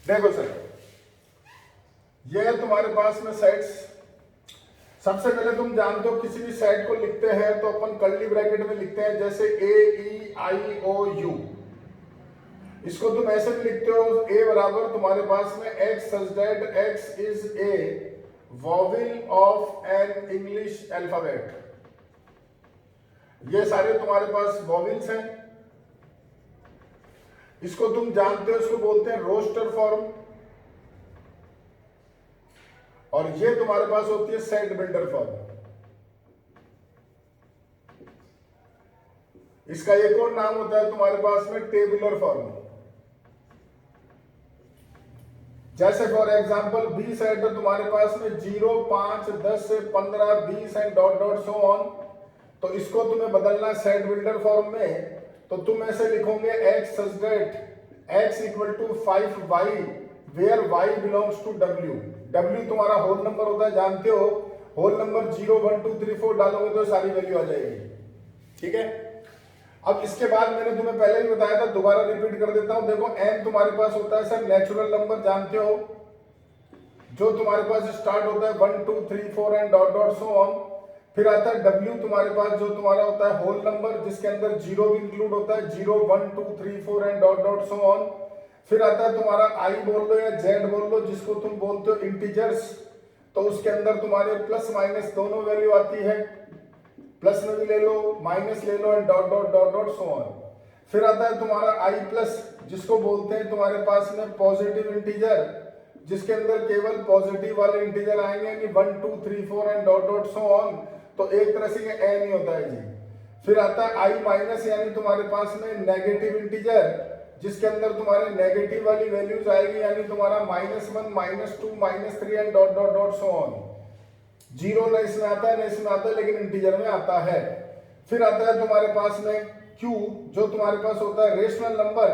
देखो सर, ये है तुम्हारे पास में सेट्स। सबसे पहले तुम जानते हो किसी भी सेट को लिखते हैं तो अपन कर्ली ब्रैकेट में लिखते हैं, जैसे AEIOU। इसको तुम ऐसे भी लिखते हो, ए बराबर तुम्हारे पास में x such that x is a vowel of an English alphabet. ये सारे तुम्हारे पास वॉवेल्स हैं। इसको तुम जानते हो, इसको बोलते हैं रोस्टर फॉर्म। और ये तुम्हारे पास होती है सेट बिल्डर फॉर्म। इसका एक और नाम होता है तुम्हारे पास में टेबुलर फॉर्म। जैसे फॉर एग्जांपल बी सेट है तुम्हारे पास में 0, 5, 10 से 15, 20 and dot dot so on. तो इसको तुम्हें बदलना सेट बिल्डर फॉर्म में, तो तुम ऐसे लिखोगे x such that x equal to 5y where y belongs to w। w तुम्हारा होल नंबर होता है, जानते हो। होल नंबर 0, 1, 2, 3, 4 डालोगे तो सारी वैल्यू आ जाएगी। ठीक है। अब इसके बाद मैंने तुम्हें पहले भी बताया था, दोबारा रिपीट कर देता हूं। देखो n तुम्हारे पास होता है सर नेचुरल नंबर, जानते हो, जो तुम्हारे पास स्टार्ट होता है 1, 2, 3, 4 and dot dot so on. फिर आता है w तुम्हारे पास, जो तुम्हारा होता है होल नंबर, जिसके अंदर 0 भी इंक्लूड होता है, 0, 1, 2, 3, 4 and dot dot so on. फिर आता है तुम्हारा i बोल लो या z बोल लो, जिसको तुम बोलते हो इंटीजर्स। तो उसके अंदर तुम्हारे प्लस माइनस दोनों वैल्यू आती है, प्लस में भी ले लो, माइनस ले लो and dot dot dot dot so on. फिर आता है तुम्हारा i प्लस, जिसको बोलते हैं तुम्हारे पास में पॉजिटिव इंटीजर, जिसके अंदर केवल पॉजिटिव वाले इंटीजर आएंगे, यानी 1, 2, 3, 4 and dot dot so on. तो एक तरह से ये n ही होता है जी। फिर आता है i माइनस, यानी तुम्हारे पास में नेगेटिव इंटीजर, जिसके अंदर तुम्हारे नेगेटिव वाली वैल्यूज आएगी, यानी तुम्हारा -1, -2, -3 and dot dot dot so on. 0 न इसमें आता है, न इसमें आता है, लेकिन इंटीजर में आता है। फिर आता है तुम्हारे पास में q, जो तुम्हारे पास होता है रेशनल नंबर,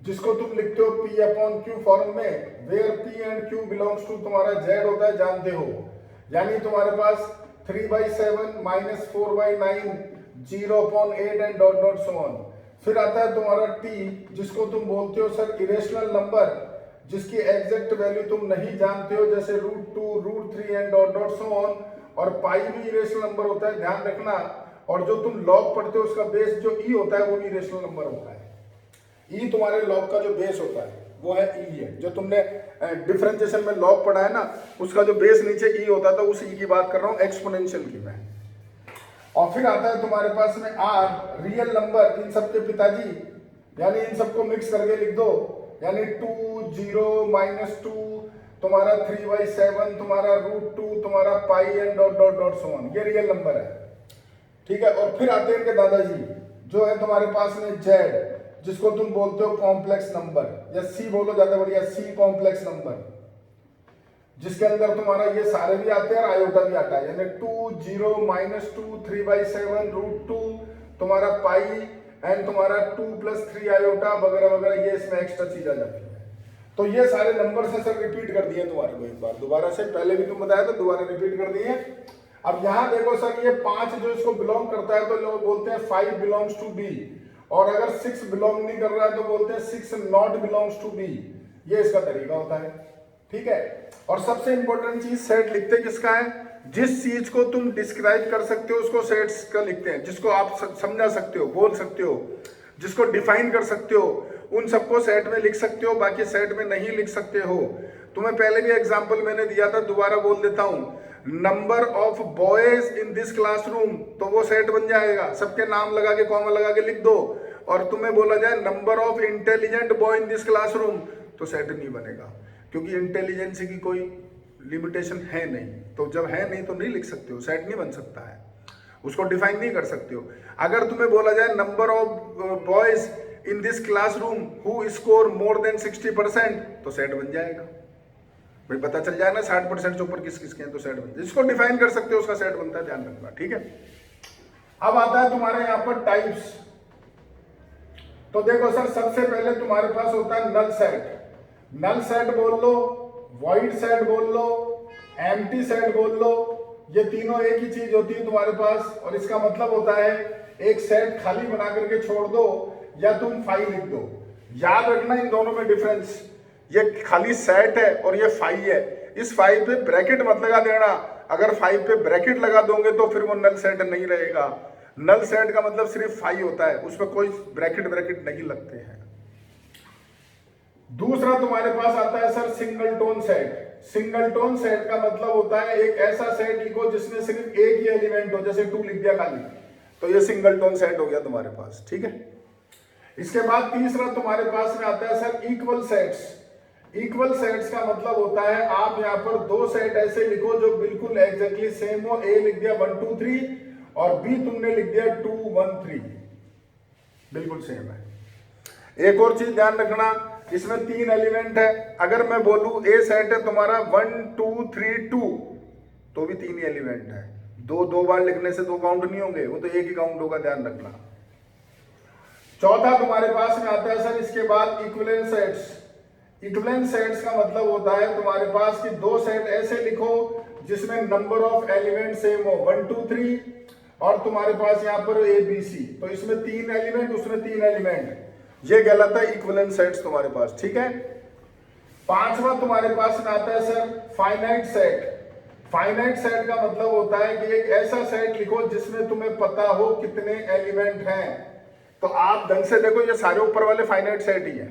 जिसको तुम लिखते हो p अपॉन q फॉर्म में, where p and q belongs to तुम्हारा z होता है, जानते हो। यानी तुम्हारे पास 3/7 -4/9 0/8 and dot dot so on. फिर आता है तुम्हारा t, जिसको तुम बोलते हो सर इरेशनल नंबर, जिसकी एग्जैक्ट वैल्यू तुम नहीं जानते हो, जैसे √2, √3 and dot dot so on. और पाई भी इरेशनल नंबर होता है, ध्यान रखना। और जो तुम लॉग पढ़ते हो उसका बेस जो ई होता है वो भी इरेशनल नंबर होता है। ई तुम्हारे लॉग का जो बेस होता है वो है ई है। जो तुमने डिफरेंशिएशन में लॉग पढ़ा है ना, उसका जो बेस नीचे ई होता था, उस ई की बात कर रहा हूँ, एक्सपोनेंशियल की मैं। और फिर आता है तुम्हारे पास में आर, रियल नंबर, इन सबके पिताजी, यानी इन सबको मिक्स करके लिख दो, यानी 2, 0, -2 तुम्हारा 3/7 तुम्हारा √2 तुम्हारा pi and dot dot dot so on. ये रियल नंबर है। ठीक है। और फिर आते हैं इनके दादाजी, जो है तुम्हारे पास में z, जिसको तुम बोलते हो कॉम्प्लेक्स नंबर, या c बोलो ज्यादा बढ़िया, c कॉम्प्लेक्स नंबर, जिसके अंदर तुम्हारा ये सारे भी आते हैं और आयोटा भी आता है, यानी 2, 0, -2 3/7 √2 तुम्हारा पाई एंड तुम्हारा 2 + 3 आयोटा वगैरह वगैरह, ये इसमें एक्स्ट्रा चीज आ जाती है। तो ये सारे नंबर से सर रिपीट कर दिए तुम्हारे को एक बार दोबारा से, पहले भी तुम बताया था, दोबारा रिपीट कर दिए। अब यहाँ देखो सर, ये 5 जो इसको बिलोंग करता है तो लोग बोलते हैं 5 बिलोंग्स टू बी, और अगर 6 बिलोंग नहीं कर रहा है तो बोलते हैं 6 नॉट बिलोंग्स टू बी। ये इसका तरीका होता है। ठीक है। और सबसे इंपॉर्टेंट चीज, सेट लिखते किसका है? जिस चीज को तुम डिस्क्राइब कर सकते हो उसको सेट्स का लिखते हैं, जिसको आप समझा सकते हो, बोल सकते हो, जिसको डिफाइन कर सकते हो, उन सबको सेट में लिख सकते हो, बाकी सेट में नहीं लिख सकते हो। तुम्हें पहले भी एग्जांपल मैंने दिया था, दोबारा बोल देता हूं, number of boys in this classroom, तो वो सेट बन जाएगा। सबके नाम लगा के कॉमा लगा के लिख दो। और तुम्हें बोला जाए number of intelligent boy in this classroom, तो सेट नहीं बनेगा, क्योंकि इंटेलिजेंस की कोई लिमिटेशन है नहीं। तो जब है नहीं तो नहीं लिख सकते हो, सेट नहीं बन सकता है, उसको डिफाइन नहीं कर सकते हो। अगर तुम्हें बोला जाए number of boys in this classroom who score more than 60%, तो सेट बन जाएगा। भाई पता चल जाए ना 60% से ऊपर किस किसके हैं, तो सेट बन, जिसको डिफाइन कर सकते हो उसका सेट बनता है, ध्यान रखना। ठीक है। अब आता है तुम्हारे यहाँ पर टाइप्स। तो देखो सर, सबसे पहले तुम्हारे पास होता है नल सेट। नल सेट बोल लो, वॉइड सेट बोल लो, एम्प्टी सेट बोल लो, ये तीनों एक ही चीज होती है तुम्हारे पास। और इसका मतलब होता है एक सेट खाली बना करके छोड़ दो, या तुम फाइल लिख दो। याद रखना इन दोनों में डिफरेंस, ये खाली सेट है और ये फाई है। इस फाई पे ब्रैकेट मत लगा देना, अगर फाई पे ब्रैकेट लगा दोगे तो फिर वो नल सेट नहीं रहेगा। नल सेट का मतलब सिर्फ फाई होता है, उसमें कोई ब्रैकेट ब्रैकेट नहीं लगते हैं। दूसरा तुम्हारे पास आता है sir single tone set. Single tone set का मतलब होता है एक ऐसा सेट लिखो जिसमें सिर्फ एक ही एलिमेंट हो, जैसे 2 लिख दिया खाली, तो ये सिंगल टोन सेट हो गया तुम्हारे पास, ठीक है। इसके बाद तीसरा तुम्हारे पास में आता है sir equal sets. Equal sets का मतलब होता है आप यहाँ पर दो सेट ऐसे लिखो जो बिल्कुल एग्जैक्टली सेम हो। ए लिख दिया 1 2 3 और बी तुमने लिख दिया 2 1 3, बिल्कुल सेम है। एक और चीज ध्यान रखना, इसमें 3 एलिमेंट है। अगर मैं बोलूं ए सेट है तुम्हारा 1 2 3 2, तो भी 3 ही एलिमेंट है। दो बार लिखने से 2 काउंट नहीं होंगे, वो तो एक ही काउंट होगा, ध्यान रखना। चौथा तुम्हारे पास में आता है सर इसके बाद इक्विवेलेंट सेट्स। इक्विवेलेंट सेट्स का मतलब होता है तुम्हारे पास कि दो सेट ऐसे लिखो जिसमें नंबर ऑफ एलिमेंट सेम हो, 1 2 3, और तुम्हारे पास यहाँ पर ए बी सी, तो इसमें 3 एलिमेंट उसमें 3 एलिमेंट, ये कहलाता है इक्विवेलेंट सेट्स तुम्हारे पास, ठीक है। पांचवा तुम्हारे पास में आता है sir finite set. Finite set का मतलब होता है कि एक ऐसा सेट लिखो जिसमें तुम्हें पता हो कितने एलिमेंट हैं। तो आप ढंग से देखो, ये सारे ऊपर वाले फाइनाइट सेट ही है,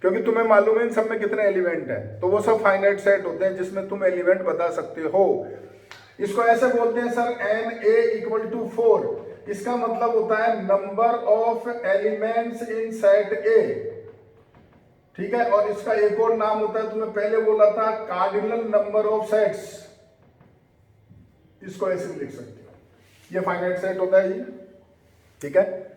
क्योंकि तुम्हें मालूम है इन सब में कितने एलिमेंट है, तो वो सब फाइनाइट सेट होते हैं जिसमें तुम एलिमेंट बता सकते हो। इसको ऐसे बोलते हैं sir n A equal to 4। इसका मतलब होता है number of elements in set A, ठीक है। और इसका एक और नाम होता है, तुम्हें पहले बोला था, कार्डिनल नंबर ऑफ सेट्स। इसको ऐसे भी लिख सकते हो, ये फाइनाइट सेट होता है ये, ठीक है।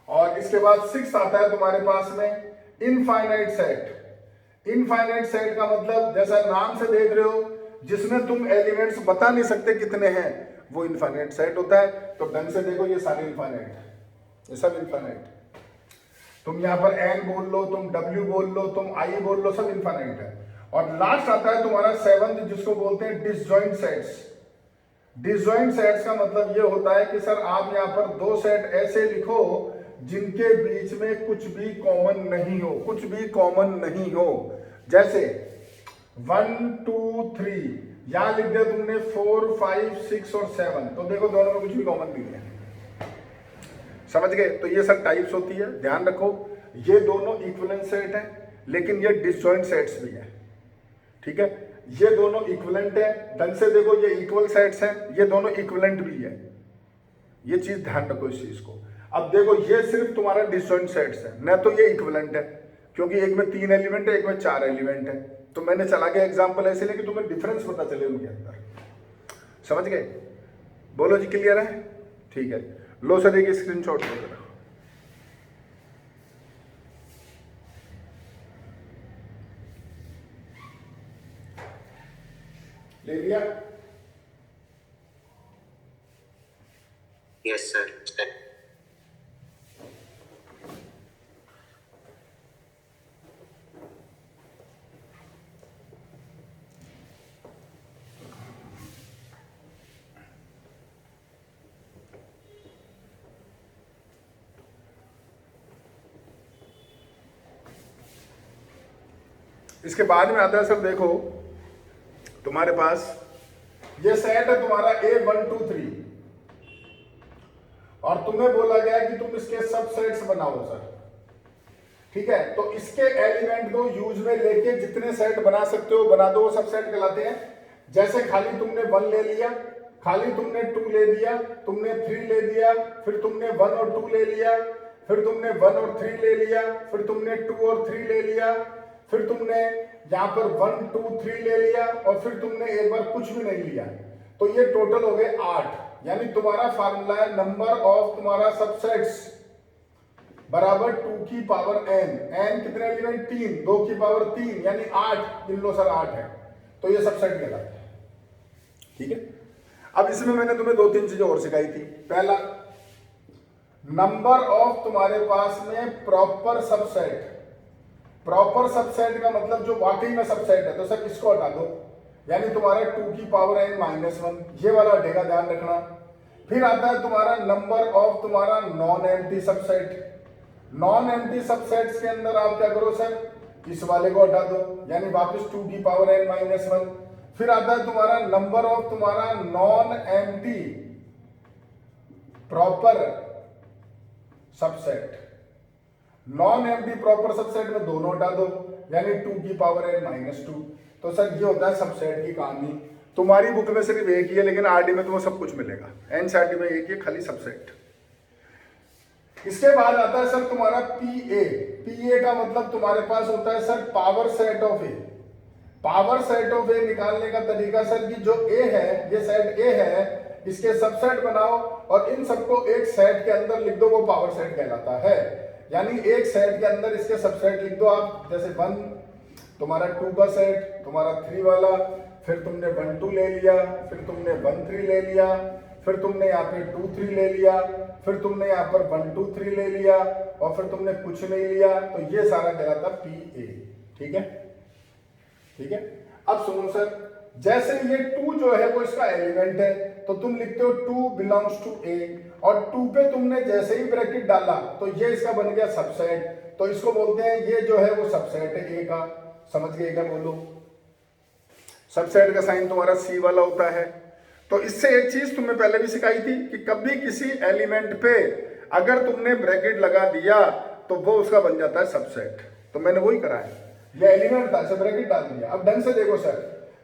और इसके बाद 6 आता है तुम्हारे पास में इनफाइनाइट सेट। इनफाइनाइट सेट का मतलब जैसा नाम से देख रहे हो, जिसमें तुम एलिमेंट्स बता नहीं सकते कितने हैं, वो इनफाइनाइट सेट होता है। तो ढंग से देखो, ये सारे इनफाइनाइट है, ये सब इनफाइनाइट। तुम यहाँ पर n बोल लो, तुम w बोल लो, तुम i बोल लो, सब इनफाइनाइट है। और लास्ट आता है तुम्हारा 7th, जिसको बोलते हैं डिसजॉइंट सेट्स। डिसजॉइंट सेट्स का मतलब ये होता है कि सर आप यहाँ पर दो सेट ऐसे लिखो जिनके बीच में कुछ भी कॉमन नहीं हो, कुछ भी कॉमन नहीं हो। जैसे 1 2 3, यहां लिख दिया तुमने 4 5 6 और 7, तो देखो दोनों में कुछ भी कॉमन नहीं है, समझ गए। तो ये सब टाइप्स होती है, ध्यान रखो। ये दोनों इक्विवेलेंट सेट है, लेकिन ये डिसजॉइंट सेट्स भी है, ठीक है। ये दोनों इक्विवेलेंट है, ढंग से देखो, ये इक्वल सेट्स हैं, ये दोनों इक्विवेलेंट भी है, ये चीज ध्यान रखो इस चीज को। अब देखो, ये सिर्फ तुम्हारा डिसजॉइंट सेट्स है, न तो ये इक्विवेलेंट है, क्योंकि एक में 3 एलिमेंट है, एक में 4 एलिमेंट है। तो मैंने चला के एग्जांपल ऐसे लेके तुम्हें डिफरेंस पता चले उनके अंदर, समझ गए। बोलो जी, क्लियर है, ठीक है। लो सर एक स्क्रीनशॉट लो जरा। ले लिया? Yes sir. इसके बाद में आता है सर, देखो तुम्हारे पास ये सेट है तुम्हारा A 1 2 3, और तुम्हें बोला गया कि तुम इसके सबसेट्स बनाओ सर, ठीक है। तो इसके एलिमेंट को यूज में लेके जितने सेट बना सकते हो बना दो, वो सबसेट कहलाते हैं। जैसे खाली तुमने 1 ले लिया, खाली तुमने 2 ले लिया, तुमने 3 ले लिया, फिर तुमने 1 और 2 ले लिया, फिर तुमने 1 और 3 ले लिया, फिर तुमने 2 और 3 ले लिया, फिर तुमने यहाँ पर 1 2 3 ले लिया, और फिर तुमने एक बार कुछ भी नहीं लिया, तो ये टोटल हो गए 8। यानी तुम्हारा फार्मूला है नंबर ऑफ तुम्हारा सबसेट्स बराबर 2 की पावर n। n कितने एलिमेंट? 3, 2 की पावर 3 यानी 8। इन लो सर 8 है, तो ये सबसेट कहलाता है, ठीक है। अब इसमें मैंने तुम्हें 2-3 चीजें और सिखाई थी। पहला, नंबर ऑफ तुम्हारे पास में प्रॉपर सबसेट। प्रॉपर सबसेट का मतलब जो वाकई में सबसेट है, तो सर इसको हटा दो, यानी तुम्हारा 2 की पावर n -1, ये वाला हटेगा, ध्यान रखना। फिर आता है तुम्हारा नंबर ऑफ तुम्हारा non empty subset. Non empty subsets के अंदर आप क्या करो सर, इस वाले को हटा दो, यानी वापस 2 की पावर n माइनस 1। फिर आता है तुम्हारा नंबर ऑफ तुम्हारा non empty proper subset. Non empty proper subset में दोनों हटा दो, यानी 2 की पावर n माइनस 2। तो सर ये होता है सबसेट की कहानी। तुम्हारी बुक में सिर्फ एक ही है, लेकिन आरडी में तुम्हें सब कुछ मिलेगा। एनसीईआरटी में एक ही खाली सबसेट। इसके बाद आता है सर तुम्हारा पीए। पीए का मतलब तुम्हारे पास होता है sir power set of A. Power set of A निकालने का तरीका सर कि जो ए है, ये सेट ए है, इसके सबसेट बनाओ और इन सबको एक सेट के अंदर लिख दो, वो पावर सेट कहलाता है। यानी एक सेट के अंदर इसके सबसेट लिख दो आप, जैसे 1 तुम्हारा 2 का सेट, तुम्हारा 3 वाला, फिर तुमने 1 2 ले लिया, फिर तुमने 1 3 ले लिया, फिर तुमने यहाँ पे 2 3 ले लिया, फिर तुमने यहाँ पर 1 2 3 ले लिया, और फिर तुमने कुछ नहीं लिया। तो ये सारा कहलाता पी ए। ठीक है, ठीक है। अब सुनो सर, जैसे ये 2 जो है वो इसका एलिमेंट है, तो तुम लिखते हो 2 बिलोंग्स टू ए, और 2 पे तुमने जैसे ही ब्रैकेट डाला तो ये इसका बन गया सबसेट। तो इसको बोलते हैं, ये जो है वो सबसेट है ए का। समझ गए क्या? बोलो। सबसेट का साइन तुम्हारा सी वाला होता है। तो इससे एक चीज तुमने पहले भी सिखाई थी कि कभी किसी एलिमेंट पे अगर तुमने ब्रैकेट लगा दिया तो वो उसका बन जाता है सबसेट। तो मैंने वही करा है, ये एलिमेंट था, इसे ब्रैकेट डाल दिया। अब ढंग से देखो सर,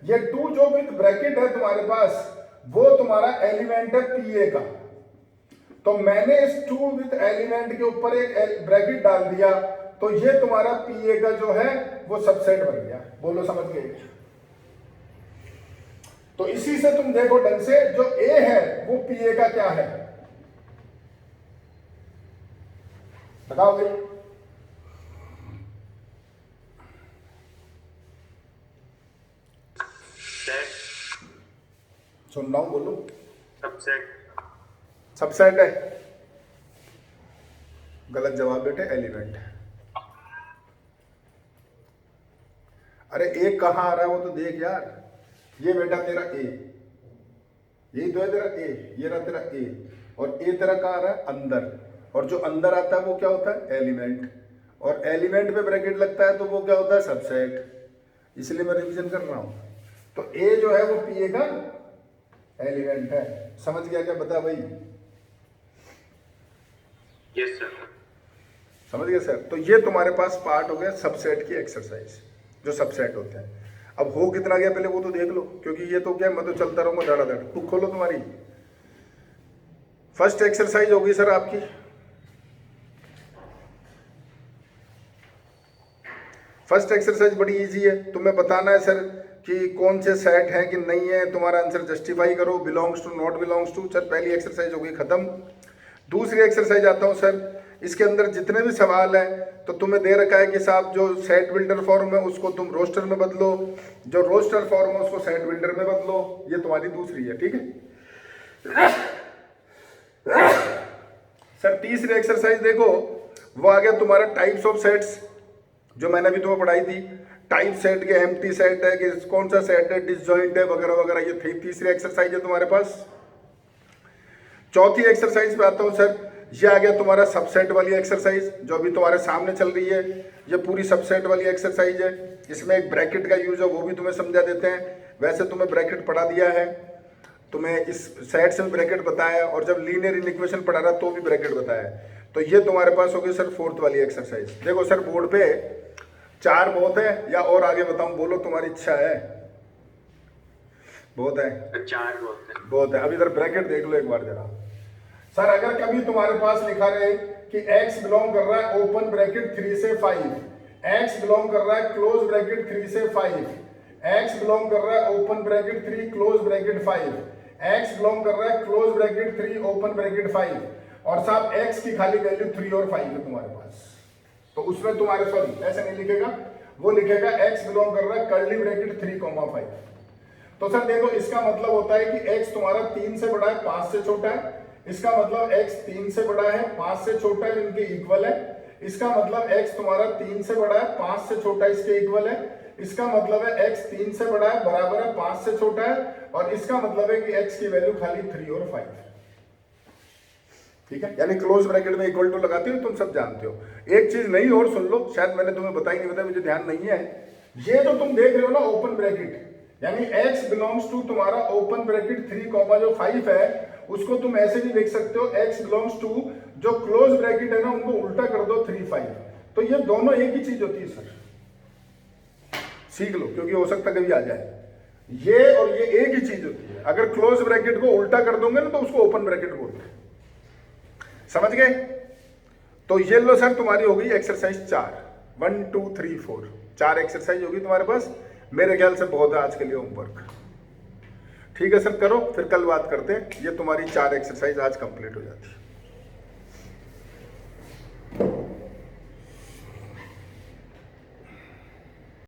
ये 2 जो विद ब्रैकेट है तुम्हारे पास, वो तुम्हारा एलिमेंट है पीए का। तो मैंने इस 2 विद एलिमेंट के ऊपर एक ब्रैकेट डाल दिया, तो ये तुम्हारा पीए का जो है वो सबसेट बन गया। बोलो, समझ गए? तो इसी से तुम देखो ढंग से, जो ए है वो पीए का क्या है, बताओ भाई। सुन रहा हूं, बोलो। सबसेट। सबसेट है। गलत जवाब बेटे, एलिमेंट। अरे ए कहां आ रहा है वो तो देख यार। ये बेटा तेरा ए, यही तो है तेरा ए, ये रहा तेरा ए, और ए तेरा कहां आ रहा है? अंदर। और जो अंदर आता है वो क्या होता है? एलिमेंट। और एलिमेंट पे ब्रैकेट लगता है तो वो क्या होता है? सबसेट। इसलिए मैं रिवीजन कर रहा हूं। तो ए जो है वो पीए का एलिमेंट है। समझ गया क्या? बता भाई। Yes sir. समझ गया सर? तो ये तुम्हारे पास पार्ट हो गया सबसेट की एक्सरसाइज, जो सबसेट होते हैं। अब हो कितना गया पहले वो तो देख लो, क्योंकि ये तो क्या, मैं तो चलता रहूंगा धड़ाधड़। बुक खोलो तुम्हारी। फर्स्ट एक्सरसाइज होगी सर आपकी, फर्स्ट एक्सरसाइज बड़ी इजी है। तुम्हें बताना है सर कि कौन से सेट हैं कि नहीं है, तुम्हारा आंसर जस्टिफाई करो, belongs to, not belongs to. Sir पहली एक्सरसाइज हो गई खत्म। दूसरी एक्सरसाइज आता हूं सर। इसके अंदर जितने भी सवाल हैं तो तुम्हें दे रखा है कि साहब जो सेट बिल्डर फॉर्म है उसको तुम रोस्टर में बदलो, जो रोस्टर फॉर्म है उसको सेट बिल्डर में बदलो। ये तुम्हारी दूसरी है, ठीक है सर। तीसरी एक्सरसाइज देखो, वो आ गया तुम्हारा टाइप्स ऑफ सेट्स, जो मैंने अभी तुम्हें पढ़ाई थी। टाइप सेट के एम्प्टी सेट है कि कौन सा सेट है, डिसजॉइंट है, वगैरह वगैरह। ये थी तीसरी एक्सरसाइज है तुम्हारे पास। चौथी एक्सरसाइज पे आता हूं सर। ये आ गया तुम्हारा सबसेट वाली एक्सरसाइज, जो अभी तुम्हारे सामने चल रही है। ये पूरी सबसेट वाली एक्सरसाइज है। इसमें एक ब्रैकेट का यूज है, वो भी तुम्हें समझा देते हैं। वैसे तुम्हें ब्रैकेट पढ़ा दिया है, तुम्हें इस सेट से भी ब्रैकेट बताया, और जब लीनियर इक्वेशन पढ़ा रहा तो भी ब्रैकेट बताया। तो ये तुम्हारे पास हो गई सर फोर्थ वाली एक्सरसाइज। देखो सर, बोर्ड पे 4 बहुत है या और आगे बताऊं? बोलो, तुम्हारी इच्छा है। बहुत है? 4 बहुत है। बहुत है। अब इधर ब्रैकेट देख लो एक बार जरा सर। अगर कभी तुम्हारे पास लिखा रहे कि x बिलोंग कर रहा है ओपन ब्रैकेट 3 से 5, x बिलोंग कर रहा है क्लोज ब्रैकेट 3 से 5, x बिलोंग कर रहा है open bracket 3 close bracket 5, x belong कर रहा है क्लोज ब्रैकेट 3 ओपन ब्रैकेट 5, और साहब x की खाली वैल्यू 3 और 5 है तुम्हारे पास, तो उसमें तुम्हारे, सॉरी ऐसे नहीं लिखेगा, वो लिखेगा x बिलोंग कर रहा है कर्ली ब्रैकेट 3,5। तो सर देखो, इसका मतलब होता है कि x तुम्हारा 3 से बड़ा है, 5 से छोटा है। इसका मतलब x 3 से बड़ा है, 5 से छोटा है, इनके इक्वल है। इसका मतलब x तुम्हारा 3 से बड़ा है, 5 से छोटा है, इसके इक्वल है। इसका मतलब है x 3 से बड़ा है, बराबर है 5 से छोटा है, और इसका मतलब है कि x की वैल्यू खाली 3 और 5। ठीक है, यानी क्लोज ब्रैकेट में इक्वल टू लगाते हो, तुम सब जानते हो। एक चीज नहीं और सुन लो, शायद मैंने तुम्हें बताई नहीं, बताया, मुझे ध्यान नहीं है। ये तो तुम देख रहे हो ना ओपन ब्रैकेट, यानी x बिलोंग्स टू तुम्हारा ओपन ब्रैकेट 3 जो 5 है, उसको तुम ऐसे भी देख सकते हो, x बिलोंग्स टू जो क्लोज ब्रैकेट है ना, उनको उल्टा कर दो 3 5। तो ये दोनों एक ही चीज होती है सर, सीख लो, क्योंकि हो सकता कभी आ जाए। ये और ये एक ही चीज होती है। अगर क्लोज ब्रैकेट को उल्टा कर दोगे ना तो उसको ओपन ब्रैकेट बोलते हैं। समझ गए? तो ये लो सर, तुम्हारी हो गई एक्सरसाइज 4, 1 2 3 4, 4 एक्सरसाइज होगी तुम्हारे पास। मेरे ख्याल से बहुत है आज के लिए होमवर्क। ठीक है सर, करो, फिर कल बात करते हैं। ये तुम्हारी 4 एक्सरसाइज आज कंप्लीट हो जाती है।